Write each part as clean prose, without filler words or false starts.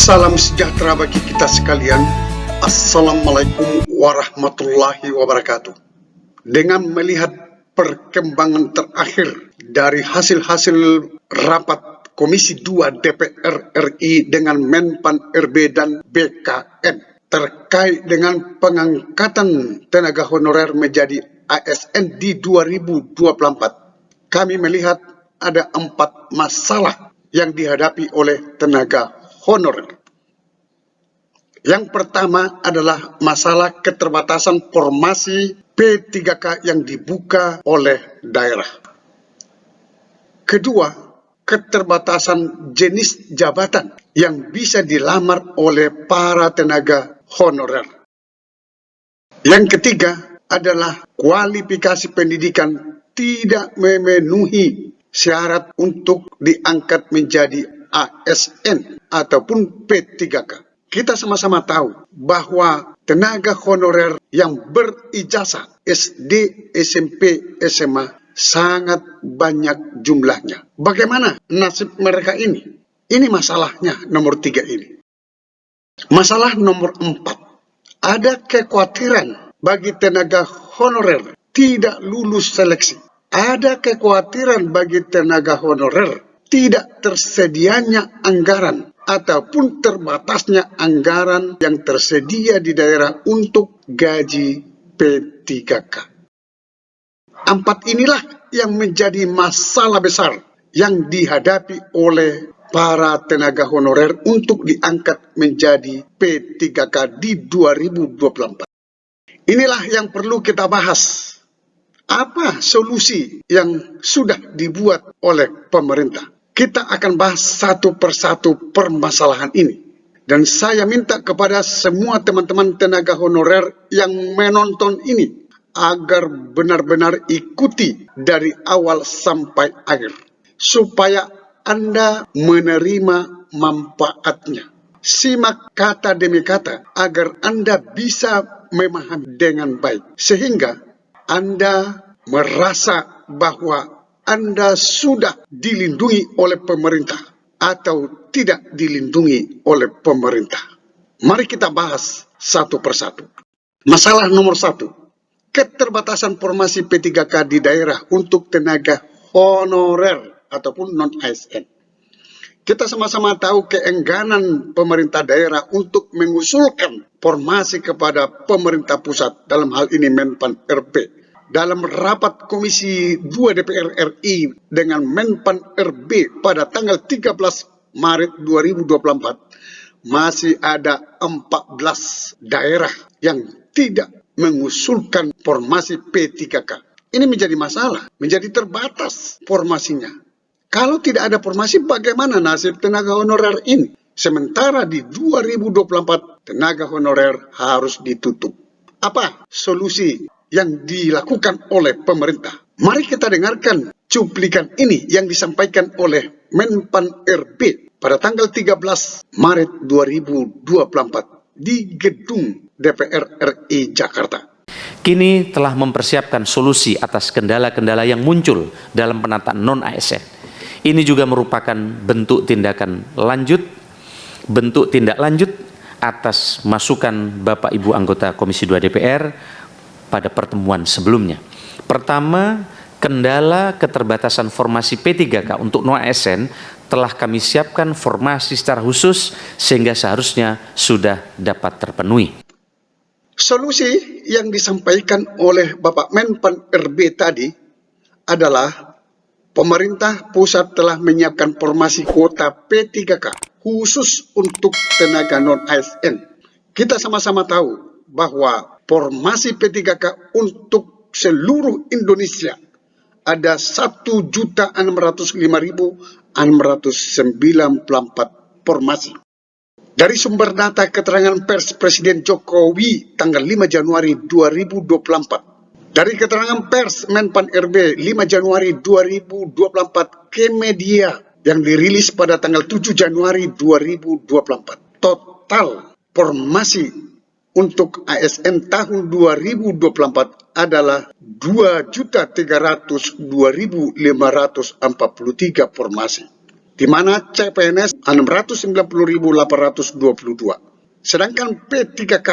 Salam sejahtera bagi kita sekalian. Assalamualaikum warahmatullahi wabarakatuh. Dengan melihat perkembangan terakhir dari hasil-hasil rapat Komisi 2 DPR RI dengan Menpan RB dan BKN terkait dengan pengangkatan tenaga honorer menjadi ASN di 2024, kami melihat ada 4 masalah yang dihadapi oleh tenaga honorer. Yang pertama adalah masalah keterbatasan formasi P3K yang dibuka oleh daerah. Kedua, keterbatasan jenis jabatan yang bisa dilamar oleh para tenaga honorer. Yang ketiga adalah kualifikasi pendidikan tidak memenuhi syarat untuk diangkat menjadi ASN ataupun P3K. Kita sama-sama tahu bahwa tenaga honorer yang berijazah SD, SMP, SMA sangat banyak jumlahnya. Bagaimana nasib mereka ini? Ini masalahnya nomor 3 ini. Masalah nomor 4. Ada kekhawatiran bagi tenaga honorer tidak lulus seleksi. Ada kekhawatiran bagi tenaga honorer tidak tersedianya anggaran ataupun terbatasnya anggaran yang tersedia di daerah untuk gaji P3K. 4 inilah yang menjadi masalah besar yang dihadapi oleh para tenaga honorer untuk diangkat menjadi P3K di 2024. Inilah yang perlu kita bahas. Apa solusi yang sudah dibuat oleh pemerintah? Kita akan bahas satu persatu permasalahan ini. Dan saya minta kepada semua teman-teman tenaga honorer yang menonton ini agar benar-benar ikuti dari awal sampai akhir, supaya Anda menerima manfaatnya. Simak kata demi kata agar Anda bisa memahami dengan baik, sehingga Anda merasa bahwa Anda sudah dilindungi oleh pemerintah atau tidak dilindungi oleh pemerintah. Mari kita bahas satu persatu. Masalah nomor 1, keterbatasan formasi P3K di daerah untuk tenaga honorer ataupun non-ASN. Kita sama-sama tahu keengganan pemerintah daerah untuk mengusulkan formasi kepada pemerintah pusat, dalam hal ini Menpan RB. Dalam rapat Komisi 2 DPR RI dengan Menpan RB pada tanggal 13 Maret 2024, masih ada 14 daerah yang tidak mengusulkan formasi P3K. Ini menjadi masalah, menjadi terbatas formasinya. Kalau tidak ada formasi, bagaimana nasib tenaga honorer ini? Sementara di 2024, tenaga honorer harus ditutup. Apa solusi yang dilakukan oleh pemerintah? Mari kita dengarkan cuplikan ini yang disampaikan oleh Menpan RB pada tanggal 13 Maret 2024 di gedung DPR RI Jakarta. Kini telah mempersiapkan solusi atas kendala-kendala yang muncul dalam penataan non-ASN. Ini juga merupakan bentuk tindak lanjut atas masukan Bapak Ibu anggota Komisi 2 DPR pada pertemuan sebelumnya. Pertama, kendala keterbatasan formasi P3K untuk non-ASN telah kami siapkan formasi secara khusus sehingga seharusnya sudah dapat terpenuhi. Solusi yang disampaikan oleh Bapak Menpan RB tadi adalah pemerintah pusat telah menyiapkan formasi kuota P3K khusus untuk tenaga non-ASN. Kita sama-sama tahu bahwa formasi P3K untuk seluruh Indonesia ada 1.605.694 formasi. Dari sumber data keterangan pers Presiden Jokowi tanggal 5 Januari 2024. Dari keterangan pers Menpan RB 5 Januari 2024 ke media yang dirilis pada tanggal 7 Januari 2024. Total formasi untuk ASN tahun 2024 adalah 2.302.543 formasi. di mana CPNS 690.822. Sedangkan P3K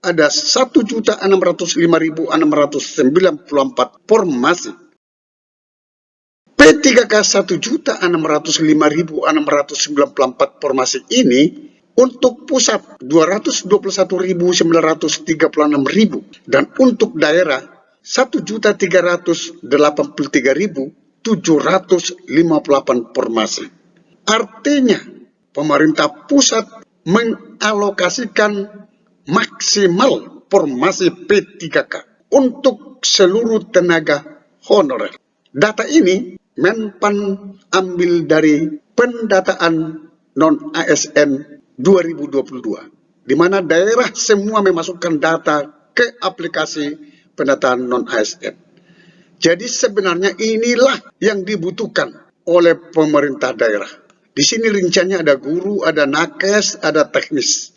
ada 1.605.694 formasi. P3K 1.605.694 formasi ini untuk pusat 221.936.000 dan untuk daerah 1.383.758 formasi. Artinya, pemerintah pusat mengalokasikan maksimal formasi P3K untuk seluruh tenaga honorer. Data ini Menpan ambil dari pendataan non-ASN 2022, di mana daerah semua memasukkan data ke aplikasi pendataan non-ASN. Jadi sebenarnya inilah yang dibutuhkan oleh pemerintah daerah. Di sini rinciannya ada guru, ada nakes, ada teknis.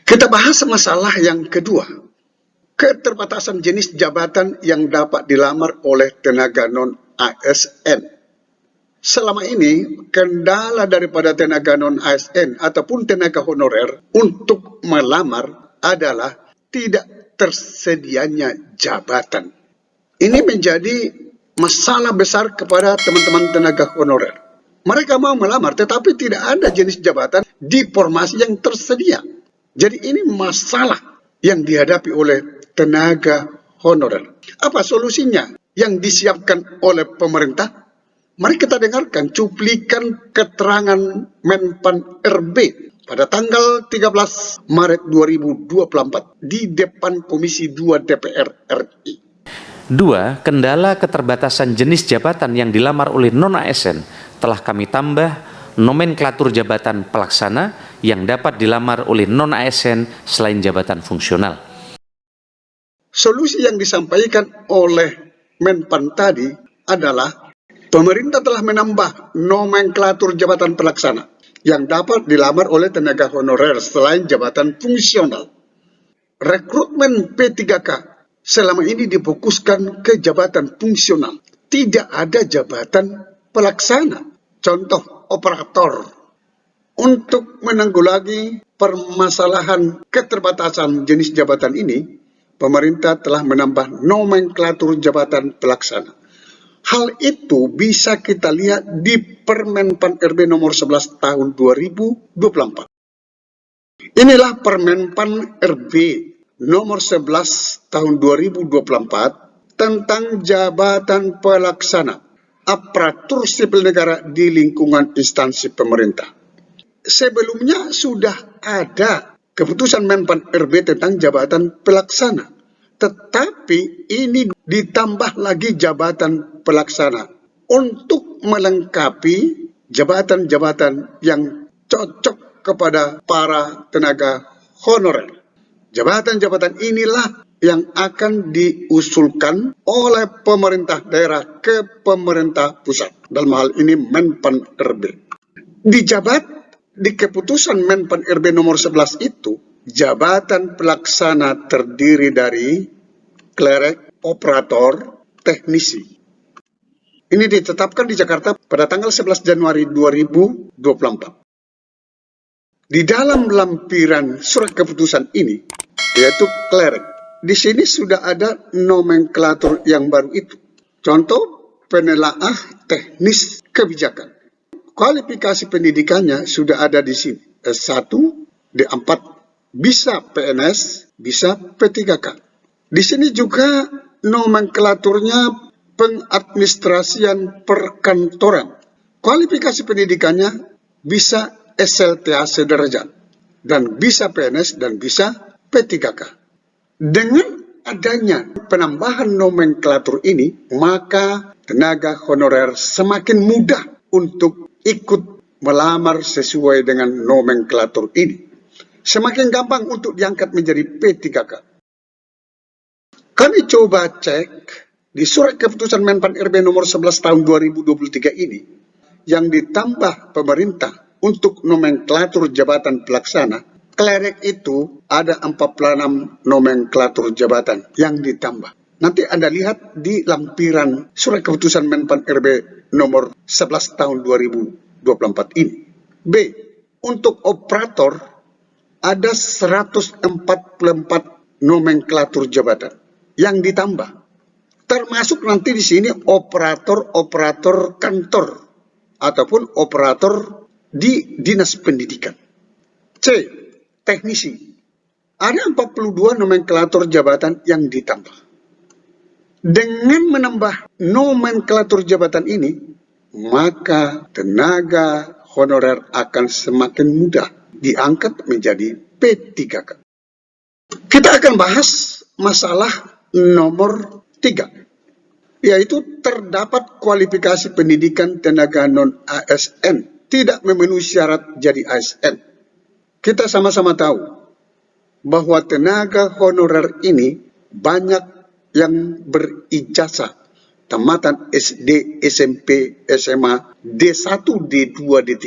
Kita bahas masalah yang kedua, keterbatasan jenis jabatan yang dapat dilamar oleh tenaga non-ASN. Selama ini, kendala daripada tenaga non-ASN ataupun tenaga honorer untuk melamar adalah tidak tersedianya jabatan. Ini menjadi masalah besar kepada teman-teman tenaga honorer. Mereka mau melamar, tetapi tidak ada jenis jabatan di formasi yang tersedia. Jadi ini masalah yang dihadapi oleh tenaga honorer. Apa solusinya yang disiapkan oleh pemerintah? Mari kita dengarkan cuplikan keterangan Menpan RB pada tanggal 13 Maret 2024 di depan Komisi 2 DPR RI. 2. Kendala keterbatasan jenis jabatan yang dilamar oleh non-ASN telah kami tambah nomenklatur jabatan pelaksana yang dapat dilamar oleh non-ASN selain jabatan fungsional. Solusi yang disampaikan oleh Menpan tadi adalah pemerintah telah menambah nomenklatur jabatan pelaksana yang dapat dilamar oleh tenaga honorer selain jabatan fungsional. Rekrutmen P3K selama ini difokuskan ke jabatan fungsional. Tidak ada jabatan pelaksana. Contoh, operator. Untuk menanggulangi permasalahan keterbatasan jenis jabatan ini, pemerintah telah menambah nomenklatur jabatan pelaksana. Hal itu bisa kita lihat di Permenpan RB nomor 11 tahun 2024. Inilah Permenpan RB nomor 11 tahun 2024 tentang jabatan pelaksana aparatur sipil negara di lingkungan instansi pemerintah. Sebelumnya sudah ada keputusan Menpan RB tentang jabatan pelaksana. Tetapi ini ditambah lagi jabatan pelaksana untuk melengkapi jabatan-jabatan yang cocok kepada para tenaga honorer. Jabatan-jabatan inilah yang akan diusulkan oleh pemerintah daerah ke pemerintah pusat. Dalam hal ini Menpan RB. Di keputusan Menpan RB nomor 11 itu, jabatan pelaksana terdiri dari klerek, operator, teknisi. Ini ditetapkan di Jakarta pada tanggal 11 Januari 2024. Di dalam lampiran surat keputusan ini, yaitu klerek, di sini sudah ada nomenklatur yang baru itu. Contoh, penelaah teknis kebijakan. Kualifikasi pendidikannya sudah ada di sini. S1, D4, bisa PNS, bisa P3K. Di sini juga nomenklaturnya pengadministrasian perkantoran. Kualifikasi pendidikannya bisa SLTA sederajat, dan bisa PNS, dan bisa P3K. Dengan adanya penambahan nomenklatur ini, maka tenaga honorer semakin mudah untuk ikut melamar sesuai dengan nomenklatur ini. Semakin gampang untuk diangkat menjadi P3K. Kami coba cek di surat keputusan Menpan RB nomor 11 tahun 2023 ini, yang ditambah pemerintah untuk nomenklatur jabatan pelaksana, klerek itu ada 46 nomenklatur jabatan yang ditambah. Nanti Anda lihat di lampiran surat keputusan Menpan RB nomor 11 tahun 2023. 2024 ini. B. Untuk operator ada 144 nomenklatur jabatan yang ditambah. Termasuk nanti di sini operator kantor ataupun operator di dinas pendidikan. C. Teknisi. Ada 42 nomenklatur jabatan yang ditambah. Dengan menambah nomenklatur jabatan ini, maka tenaga honorer akan semakin mudah diangkat menjadi P3K. Kita akan bahas masalah nomor 3, yaitu terdapat kualifikasi pendidikan tenaga non-ASN tidak memenuhi syarat jadi ASN. Kita sama-sama tahu bahwa tenaga honorer ini banyak yang berijazah tamatan SD, SMP, SMA, D1, D2, D3.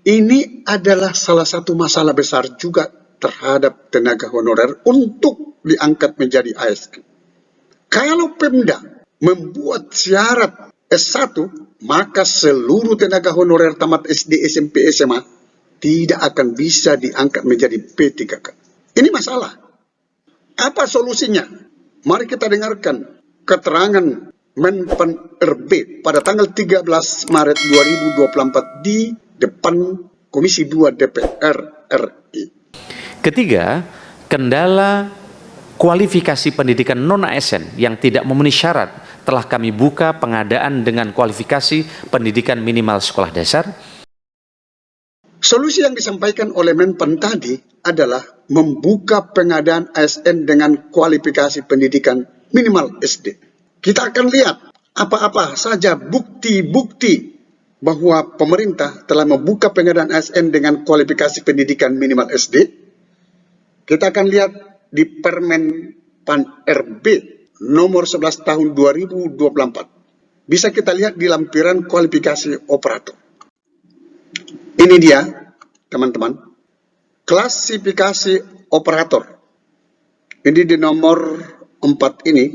Ini adalah salah satu masalah besar juga terhadap tenaga honorer untuk diangkat menjadi ASN. Kalau Pemda membuat syarat S1, maka seluruh tenaga honorer tamat SD, SMP, SMA tidak akan bisa diangkat menjadi P3K. Ini masalah. Apa solusinya? Mari kita dengarkan keterangan Menpan RB pada tanggal 13 Maret 2024 di depan Komisi 2 DPR RI. Ketiga, kendala kualifikasi pendidikan non-ASN yang tidak memenuhi syarat telah kami buka pengadaan dengan kualifikasi pendidikan minimal sekolah dasar. Solusi yang disampaikan oleh Menpan tadi adalah membuka pengadaan ASN dengan kualifikasi pendidikan minimal SD. Kita akan lihat apa-apa saja bukti-bukti bahwa pemerintah telah membuka pengadaan ASN dengan kualifikasi pendidikan minimal SD. Kita akan lihat di Permen Pan RB nomor 11 tahun 2024. Bisa kita lihat di lampiran kualifikasi operator. Ini dia, teman-teman. Klasifikasi operator. Ini di nomor 4 ini.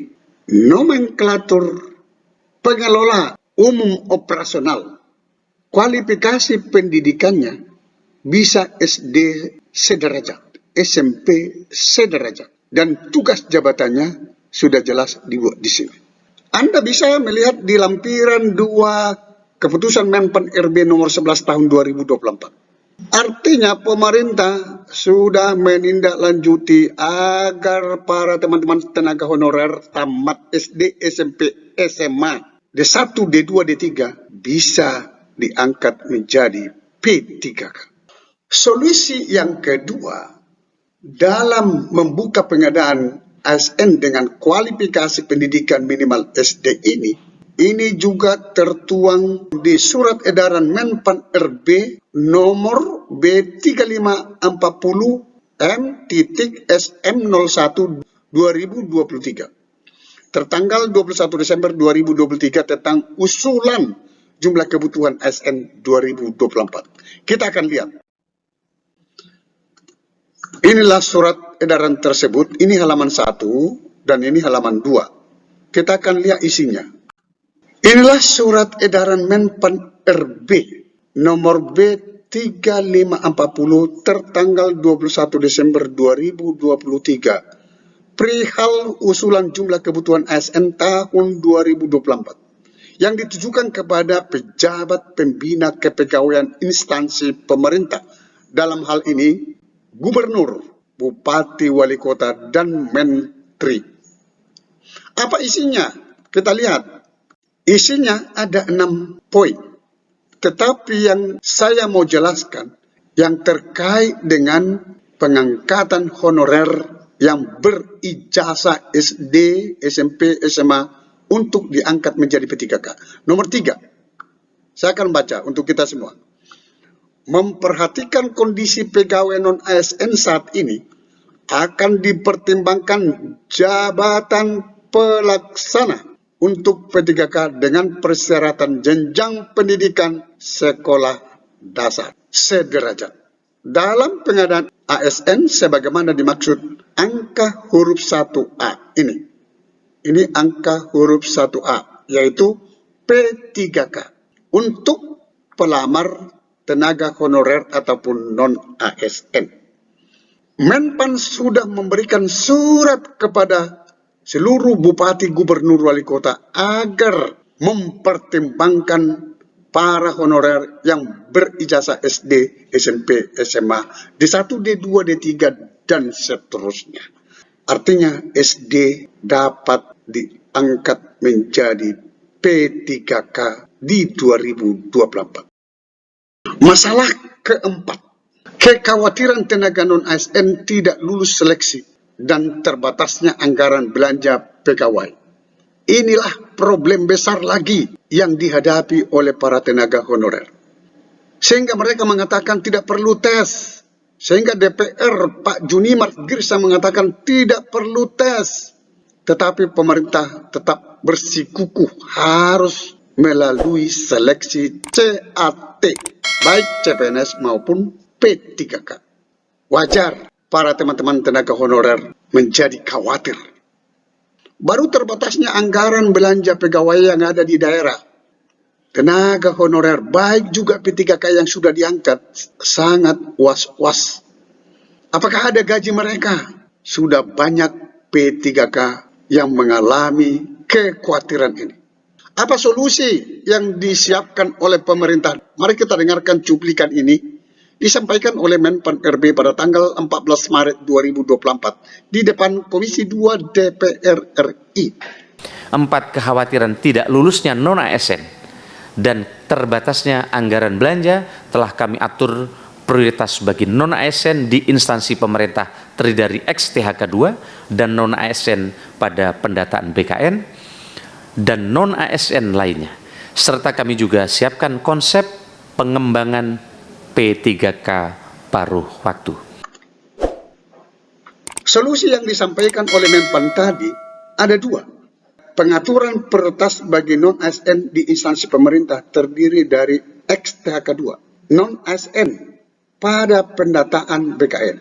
Nomenklatur pengelola umum operasional. Kualifikasi pendidikannya bisa SD sederajat, SMP sederajat, dan tugas jabatannya sudah jelas dibuat di sini. Anda bisa melihat di lampiran 2 keputusan Menpan RB nomor 11 tahun 2024. Artinya pemerintah sudah menindaklanjuti agar para teman-teman tenaga honorer tamat SD, SMP, SMA, D1, D2, D3 bisa diangkat menjadi P3K. Solusi yang kedua dalam membuka pengadaan ASN dengan kualifikasi pendidikan minimal SD ini juga tertuang di surat edaran Menpan RB nomor B3540 M.SM01 2023 tertanggal 21 Desember 2023 tentang usulan jumlah kebutuhan ASN 2024. Kita akan lihat. Inilah surat edaran tersebut, ini halaman 1 dan ini halaman 2. Kita akan lihat isinya. Inilah surat edaran Menpan RB nomor B3540 tertanggal 21 Desember 2023 perihal usulan jumlah kebutuhan ASN tahun 2024 yang ditujukan kepada pejabat pembina kepegawaian instansi pemerintah, dalam hal ini gubernur, bupati, wali kota, dan menteri. Apa isinya? Kita lihat. Isinya ada 6 poin. Tetapi yang saya mau jelaskan yang terkait dengan pengangkatan honorer yang berijazah SD, SMP, SMA untuk diangkat menjadi P3K. Nomor 3. Saya akan baca untuk kita semua. Memperhatikan kondisi pegawai non-ASN saat ini akan dipertimbangkan jabatan pelaksana untuk P3K dengan persyaratan jenjang pendidikan sekolah dasar sederajat. Dalam pengadaan ASN sebagaimana dimaksud angka huruf 1A ini. Ini angka huruf 1A yaitu P3K. Untuk pelamar tenaga honorer ataupun non-ASN. Menpan sudah memberikan surat kepada seluruh bupati, gubernur, wali kota agar mempertimbangkan para honorer yang berijazah SD, SMP, SMA, D1, D2, D3, dan seterusnya. Artinya SD dapat diangkat menjadi P3K di 2024. Masalah keempat, kekhawatiran tenaga non-ASN tidak lulus seleksi dan terbatasnya anggaran belanja pegawai. Inilah problem besar lagi yang dihadapi oleh para tenaga honorer. Sehingga mereka mengatakan tidak perlu tes. Sehingga DPR Pak Junimart Girsa mengatakan tidak perlu tes. Tetapi pemerintah tetap bersikukuh harus melalui seleksi CAT, baik CPNS maupun P3K. Wajar para teman-teman tenaga honorer menjadi khawatir. Baru terbatasnya anggaran belanja pegawai yang ada di daerah. Tenaga honorer, baik juga P3K yang sudah diangkat, sangat was-was. Apakah ada gaji mereka? Sudah banyak P3K yang mengalami kekhawatiran ini. Apa solusi yang disiapkan oleh pemerintah? Mari kita dengarkan cuplikan ini. Disampaikan oleh Menpan RB pada tanggal 14 Maret 2024 di depan Komisi 2 DPR RI. 4 kekhawatiran tidak lulusnya non-ASN dan terbatasnya anggaran belanja telah kami atur prioritas bagi non-ASN di instansi pemerintah terdiri dari ex-THK 2 dan non-ASN pada pendataan BKN dan non-ASN lainnya. Serta kami juga siapkan konsep pengembangan P3K paruh waktu. Solusi yang disampaikan oleh Menpan tadi ada 2. Pengaturan prioritas bagi non-ASN di instansi pemerintah terdiri dari ex-THK 2, non-ASN pada pendataan BKN.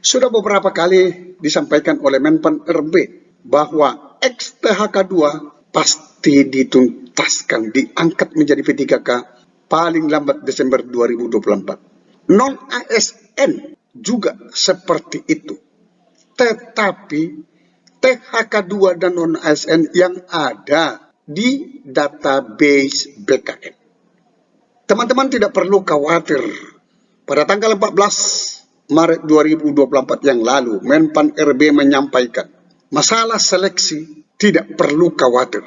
Sudah beberapa kali disampaikan oleh Menpan RB bahwa ex-THK 2 pasti dituntaskan, diangkat menjadi P3K paling lambat Desember 2024. Non-ASN juga seperti itu. Tetapi THK 2 dan non-ASN yang ada di database BKN. Teman-teman tidak perlu khawatir. Pada tanggal 14 Maret 2024 yang lalu, Menpan RB menyampaikan masalah seleksi tidak perlu khawatir.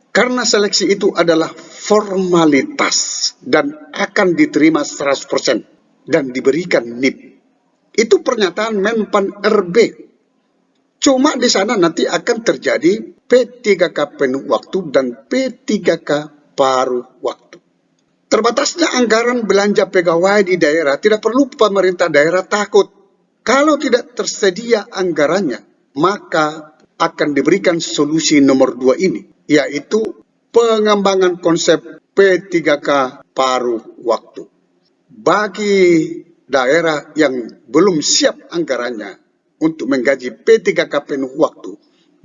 Karena seleksi itu adalah formalitas dan akan diterima 100% dan diberikan NIP. Itu pernyataan Menpan RB. Cuma di sana nanti akan terjadi P3K penuh waktu dan P3K paruh waktu. Terbatasnya anggaran belanja pegawai di daerah tidak perlu pemerintah daerah takut. Kalau tidak tersedia anggarannya, maka akan diberikan solusi nomor 2 ini, yaitu pengembangan konsep P3K paruh waktu. Bagi daerah yang belum siap anggarannya untuk menggaji P3K penuh waktu,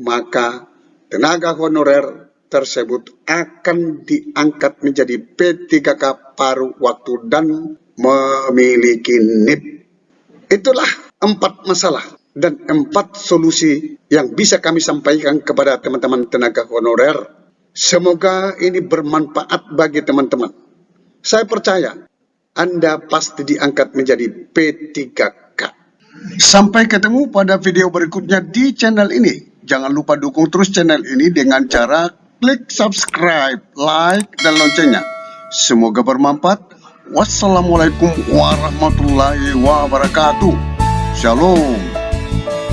maka tenaga honorer tersebut akan diangkat menjadi P3K paruh waktu dan memiliki NIP. Itulah 4 masalah dan 4 solusi yang bisa kami sampaikan kepada teman-teman tenaga honorer. Semoga ini bermanfaat bagi teman-teman. Saya percaya Anda pasti diangkat menjadi P3K. Sampai ketemu pada video berikutnya di channel ini. Jangan lupa dukung terus channel ini dengan cara klik subscribe, like, dan loncengnya. Semoga bermanfaat. Wassalamualaikum warahmatullahi wabarakatuh. Shalom.